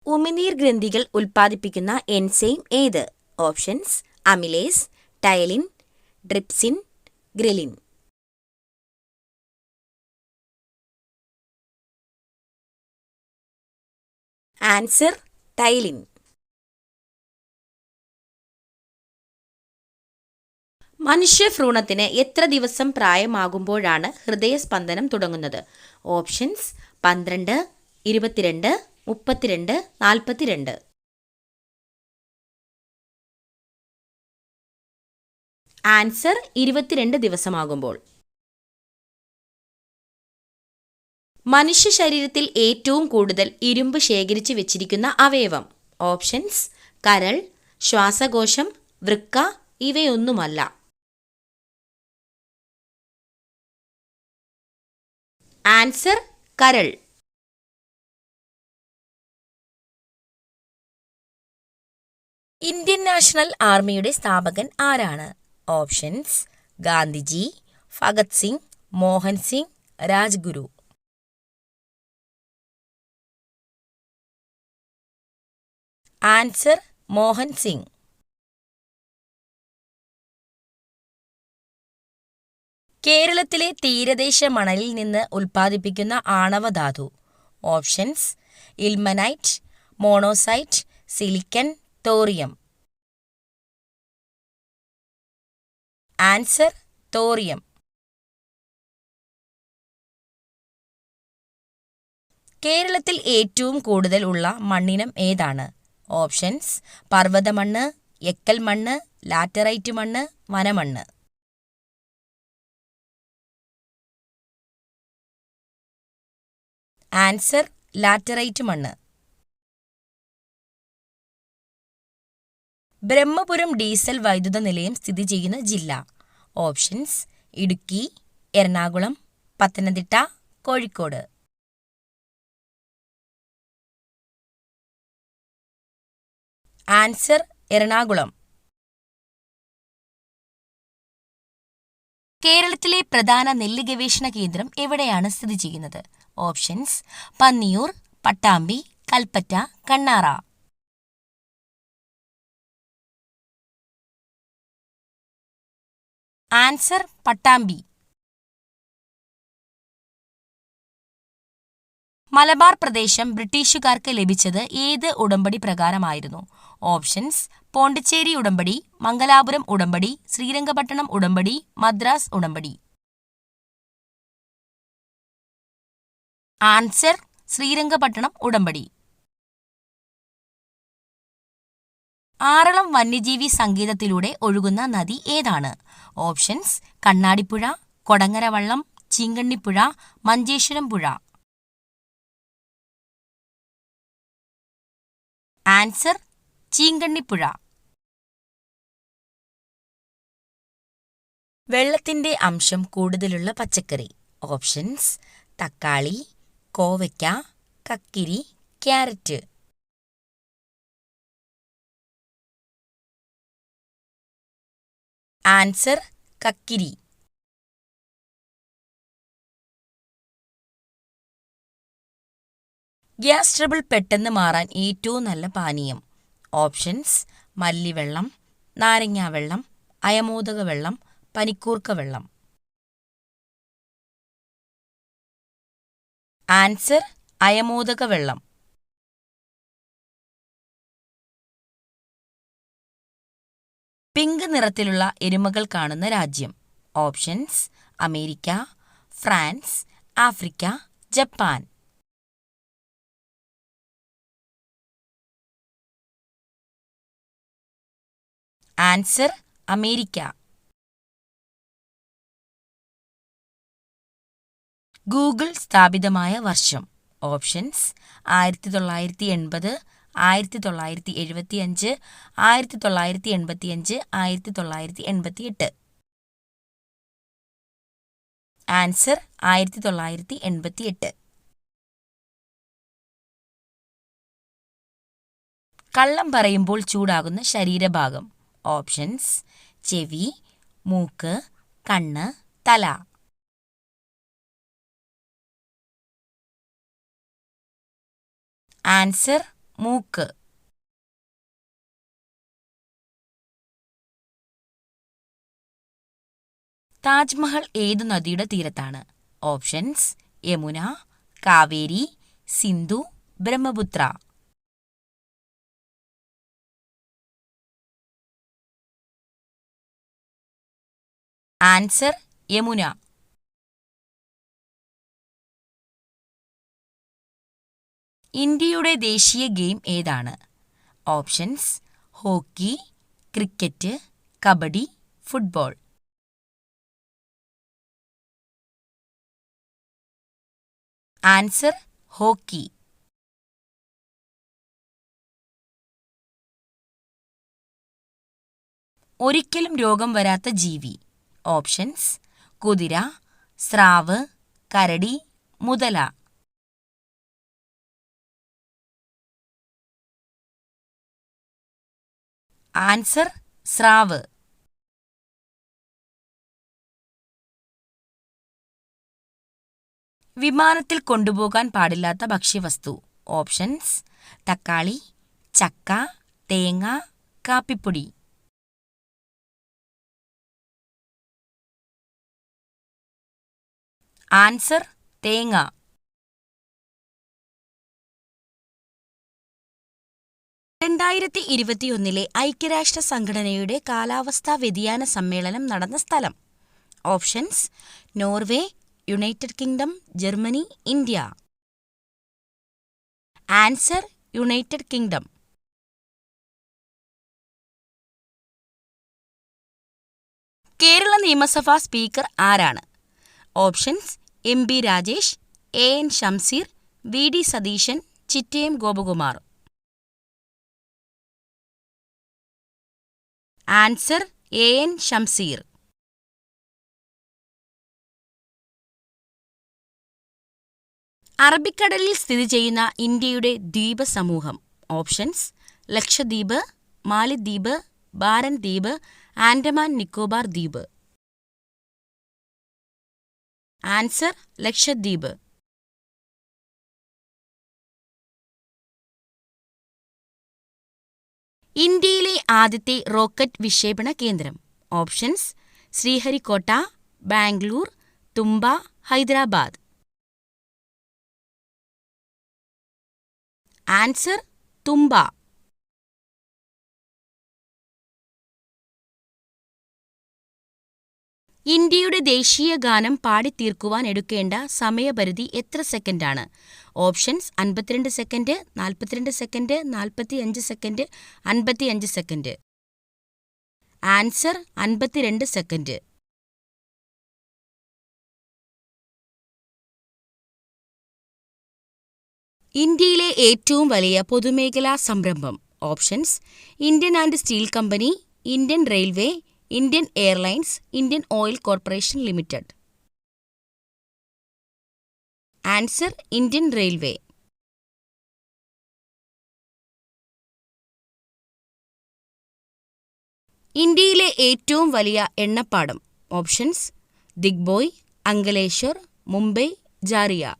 ഉമിനീർ ഗ്രന്ഥികൾ ഉൽപ്പാദിപ്പിക്കുന്ന എൻസൈം ഏത്? Options: amylase, ptyalin, trypsin, ghrelin. Answer: ptyalin. മനുഷ്യഭ്രൂണത്തിന് എത്ര ദിവസം പ്രായമാകുമ്പോഴാണ് ഹൃദയസ്പന്ദനം തുടങ്ങുന്നത്? ഓപ്ഷൻസ്: 12, 22, 32, 42. ആൻസർ: 22 ദിവസമാകുമ്പോൾ. മനുഷ്യ ശരീരത്തിൽ ഏറ്റവും കൂടുതൽ ഇരുമ്പ് ശേഖരിച്ചു വെച്ചിരിക്കുന്ന അവയവം? ഓപ്ഷൻസ്: കരൾ, ശ്വാസകോശം, വൃക്ക, ഇവയൊന്നുമല്ല. ആൻസർ: കരൾ. ഇന്ത്യൻ നാഷണൽ ആർമിയുടെ സ്ഥാപകൻ ആരാണ്? ഓപ്ഷൻസ്: ഗാന്ധിജി, ഭഗത് സിംഗ്, മോഹൻ സിംഗ്, രാജ്ഗുരു. ആൻസർ: മോഹൻ സിംഗ്. കേരളത്തിലെ തീരദേശ മണലിൽ നിന്ന് ഉൽപ്പാദിപ്പിക്കുന്ന ആണവധാതു? Options: ilmenite, monazite, silicon, thorium. Answer: thorium. കേരളത്തിൽ ഏറ്റവും കൂടുതൽ ഉള്ള മണ്ണിനം ഏതാണ്? ഓപ്ഷൻസ്: പർവ്വതമണ്ണ്, എക്കൽ മണ്ണ്, ലാറ്ററൈറ്റ് മണ്ണ്, വനമണ്ണ്. ആൻസർ: ലാറ്ററൈറ്റ് മണ്ണ്. ബ്രഹ്മപുരം ഡീസൽ വൈദ്യുത നിലയം സ്ഥിതി ചെയ്യുന്ന ജില്ല? ഓപ്ഷൻസ്: ഇടുക്കി, എറണാകുളം, പത്തനംതിട്ട, കോഴിക്കോട്. ആൻസർ: എറണാകുളം. കേരളത്തിലെ പ്രധാന നെല്ല് ഗവേഷണ കേന്ദ്രം എവിടെയാണ് സ്ഥിതി ചെയ്യുന്നത്? ഓപ്ഷൻസ്: പന്നിയൂർ, പട്ടാമ്പി, കൽപ്പറ്റ, കണ്ണാറ. ആൻസർ: പട്ടാമ്പി. മലബാർ പ്രദേശം ബ്രിട്ടീഷുകാർക്ക് ലഭിച്ചത് ഏത് ഉടമ്പടി പ്രകാരമായിരുന്നു? ഓപ്ഷൻസ്: പോണ്ടിച്ചേരി ഉടമ്പടി, മംഗലാപുരം ഉടമ്പടി, ശ്രീരംഗപട്ടണം ഉടമ്പടി, മദ്രാസ് ഉടമ്പടി. ആൻസർ: ശ്രീരംഗപട്ടണം ഉടമ്പടി. ആറളം വന്യജീവി സങ്കേതത്തിലൂടെ ഒഴുകുന്ന നദി ഏതാണ്? ഓപ്ഷൻസ്: കണ്ണാടിപ്പുഴ, കൊടങ്ങരവള്ളം, ചീങ്കണ്ണിപ്പുഴ, മഞ്ചേശ്വരം പുഴ. ആൻസർ: ചീങ്കണ്ണിപ്പുഴ. വെള്ളത്തിന്റെ അംശം കൂടുതലുള്ള പച്ചക്കറി? ഓപ്ഷൻസ്: തക്കാളി, കോവയ്ക്ക, കക്കിരി, ക്യാരറ്റ്. ആൻസർ: കക്കിരി. ഗ്യാസ് ട്രബിൾ പെട്ടെന്ന് മാറാൻ ഏറ്റവും നല്ല പാനീയം? ഓപ്ഷൻസ്: മല്ലിവെള്ളം, നാരങ്ങാവെള്ളം, അയമോദക വെള്ളം, പനിക്കൂർക്ക വെള്ളം. ആൻസർ: അയമോദക വെള്ളം. പിങ്ക് നിറത്തിലുള്ള എരുമകൾ കാണുന്ന രാജ്യം? Options: America, France, Africa, Japan. Answer: America. Google സ്ഥാപിതമായ വർഷം? ഓപ്ഷൻസ്: 1980, 1975, 1985, 1988. ആൻസർ: 1988. കള്ളം പറയുമ്പോൾ ചൂടാകുന്ന ശരീരഭാഗം? ഓപ്ഷൻസ്: ചെവി, മൂക്ക്, കണ്ണ്, തല. ആൻസർ: മൂക്ക്. താജ്മഹൽ ഏതു നദിയുടെ തീരത്താണ്? ഓപ്ഷൻസ്: യമുന, കാവേരി, സിന്ധു, ബ്രഹ്മപുത്ര. ആൻസർ: യമുന. ഇന്ത്യയുടെ ദേശീയ ഗെയിം ഏതാണ്? Options: hockey, cricket, kabaddi, football. Answer: hockey. ഒരിക്കലും രോഗം വരാത്ത ജീവി. ഓപ്ഷൻസ്: കുതിര, സ്രാവ്, കരടി, മുതല. ആൻസർ: സ്രാവ്. വിമാനത്തിൽ കൊണ്ടുപോകാൻ പാടില്ലാത്ത ഭക്ഷ്യവസ്തു. ഓപ്ഷൻസ്: തക്കാളി, ചക്ക, തേങ്ങ, കാപ്പിപ്പൊടി. ആൻസർ: തേങ്ങ. ിലെ ഐക്യരാഷ്ട്ര സംഘടനയുടെ കാലാവസ്ഥാ വ്യതിയാന സമ്മേളനം നടന്ന സ്ഥലം. Options: Norway, United Kingdom, Germany, India. Answer: United Kingdom. Kerala നിയമസഭാ സ്പീക്കർ ആരാണ്? Options: M B Rajesh, A N Shamseer, V D Satheesan, Chittayam Gopakumar. Answer: A N Shamseer. അറബിക്കടലിൽ സ്ഥിതി ചെയ്യുന്ന ഇന്ത്യയുടെ ദ്വീപസമൂഹം. ഓപ്ഷൻസ്: ലക്ഷദ്വീപ്, മാലിദ്വീപ്, ബാരൻ ദ്വീപ്, ആൻഡമാൻ നിക്കോബാർ ദ്വീപ്. ആൻസർ: ലക്ഷദ്വീപ്. ഇന്ത്യയിലെ ആദ്യത്തെ റോക്കറ്റ് വിക്ഷേപണ കേന്ദ്രം. ഓപ്ഷൻസ്: ശ്രീഹരിക്കോട്ട, ബാംഗ്ലൂർ, തുമ്പ, ഹൈദരാബാദ്. ആൻസർ: തുമ്പ. ഇന്ത്യയുടെ ദേശീയ ഗാനം പാടിത്തീർക്കുവാൻ എടുക്കേണ്ട സമയപരിധി എത്ര സെക്കൻഡാണ്? Options: 52 second, 42 second, 45 second, 55 second. Answer: 52 second. ഇന്ത്യയിലെ ഏറ്റവും വലിയ പൊതുമേഖലാ സംരംഭം. Options: Indian and steel company, Indian railway, Indian airlines, Indian oil corporation limited. Answer: Indian railway. ഇന്ത്യയിലെ ഏറ്റവും വലിയ എണ്ണപ്പാടം. ഓപ്ഷൻസ്: ദിഗ്ബോയ്, അങ്കലേശ്വർ, മുംബൈ, ജാറിയ.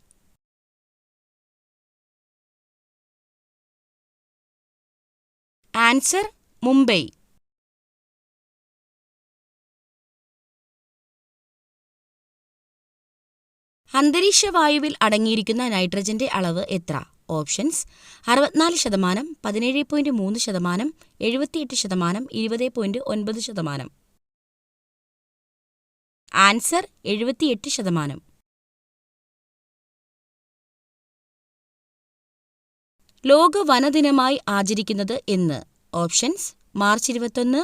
ആൻസർ: മുംബൈ. അന്തരീക്ഷവായുവിൽ അടങ്ങിയിരിക്കുന്ന നൈട്രജന്റെ അളവ് എത്ര? ഓപ്ഷൻസ്: 64%, 17.3%, 78%, 20.9%. ആൻസർ: 78%. ലോക വനദിനമായി ആചരിക്കുന്നത് എന്ന്? Options: March 21,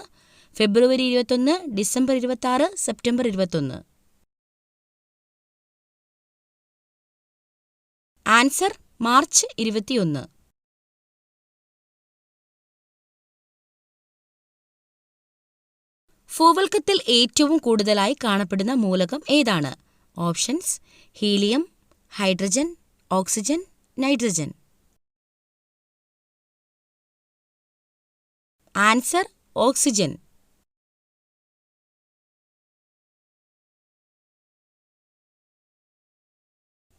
February 21, December 26, September 21. Answer: March 21. ഭൂവൽക്കത്തിൽ ഏറ്റവും കൂടുതലായി കാണപ്പെടുന്ന മൂലകം ഏതാണ്? Options: helium, hydrogen, oxygen, nitrogen. Answer: oxygen.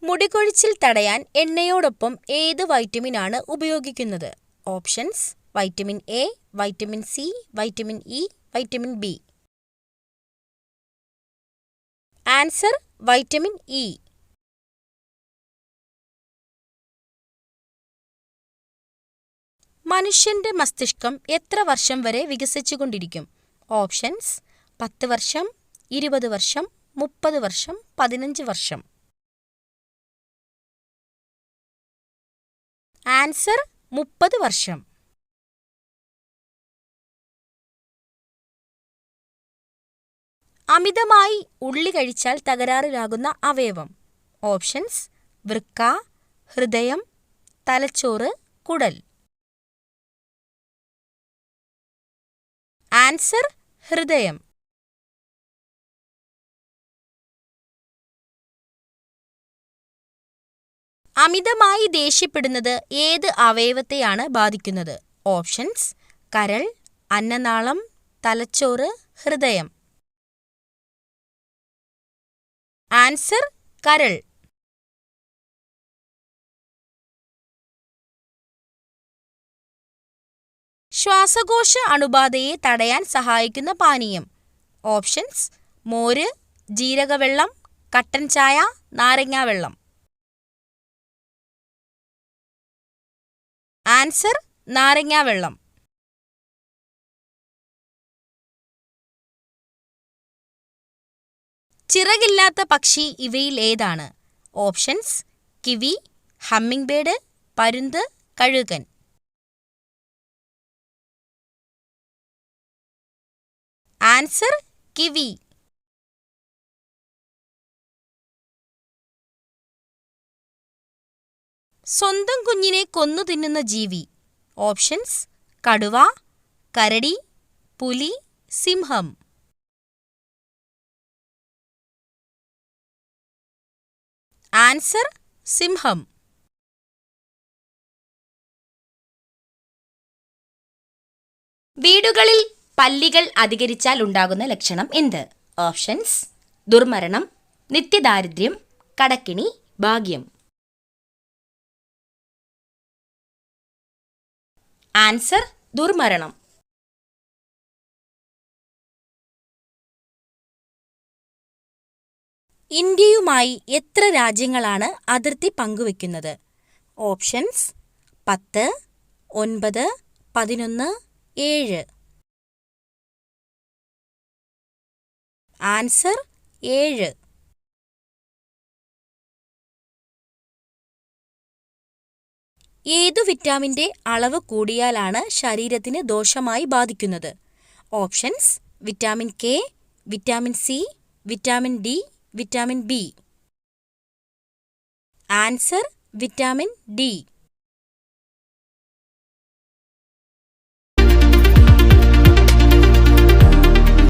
മുടികൊഴിച്ചിൽ തടയാൻ എണ്ണയോടൊപ്പം ഏത് വൈറ്റമിനാണ് ഉപയോഗിക്കുന്നത്? Options vitamin A, vitamin C, vitamin E, vitamin B. Answer vitamin E. മനുഷ്യന്റെ മസ്തിഷ്കം എത്ര വർഷം വരെ വികസിച്ചുകൊണ്ടിരിക്കും? ഓപ്ഷൻസ് 10 വർഷം, 20 വർഷം, 30 വർഷം, 15 വർഷം. ആൻസർ 30 വർഷം. അമിതമായി ഉള്ളി കഴിച്ചാൽ തകരാറിലാകുന്ന അവയവം. ഓപ്ഷൻസ് വൃക്ക, ഹൃദയം, തലച്ചോറ്, കുടൽ. ആൻസർ ഹൃദയം. അമിതമായി ദേഷ്യപ്പെടുന്നത് ഏത് അവയവത്തെയാണ് ബാധിക്കുന്നത്? ഓപ്ഷൻസ് കരൾ, അന്നനാളം, തലച്ചോറ്, ഹൃദയം. ആൻസർ കരൾ. ശ്വാസകോശ അണുബാധയെ തടയാൻ സഹായിക്കുന്ന പാനീയം. ഓപ്ഷൻസ് മോര്, ജീരകവെള്ളം, കട്ടൻ ചായ, നാരങ്ങാവെള്ളം. ആൻസർ നാരങ്ങാവെള്ളം. ചിറകില്ലാത്ത പക്ഷി ഇവയിൽ ഏതാണ്? ഓപ്ഷൻസ് കിവി, ഹമ്മിങ് ബേർഡ്, പരുന്ത്, കഴുകൻ. Answer kiwi. സ്വന്തം കുഞ്ഞിനെ കൊന്നു തിന്നുന്ന ജീവി. ഓപ്ഷൻസ് കടുവ, കരടി, പുലി, സിംഹം. ആൻസർ സിംഹം. വീടുകളിൽ പല്ലികൾ അധികരിച്ചാൽ ഉണ്ടാകുന്ന ലക്ഷണം എന്ത്? ഓപ്ഷൻസ് ദുർമരണം, നിത്യദാരിദ്ര്യം, കടക്കിണി, ഭാഗ്യം. ആൻസർ ദുർമരണം. ഇന്ത്യയുമായി എത്ര രാജ്യങ്ങളാണ് അതിർത്തി പങ്കുവയ്ക്കുന്നത്? ഓപ്ഷൻസ് 10, 9, 11, 7. ആൻസർ 7. ഏതു വിറ്റാമിൻ്റെ അളവ് കൂടിയാലാണ് ശരീരത്തിന് ദോഷമായി ബാധിക്കുന്നത്? Options vitamin K, vitamin C, vitamin D, vitamin B. Answer vitamin D.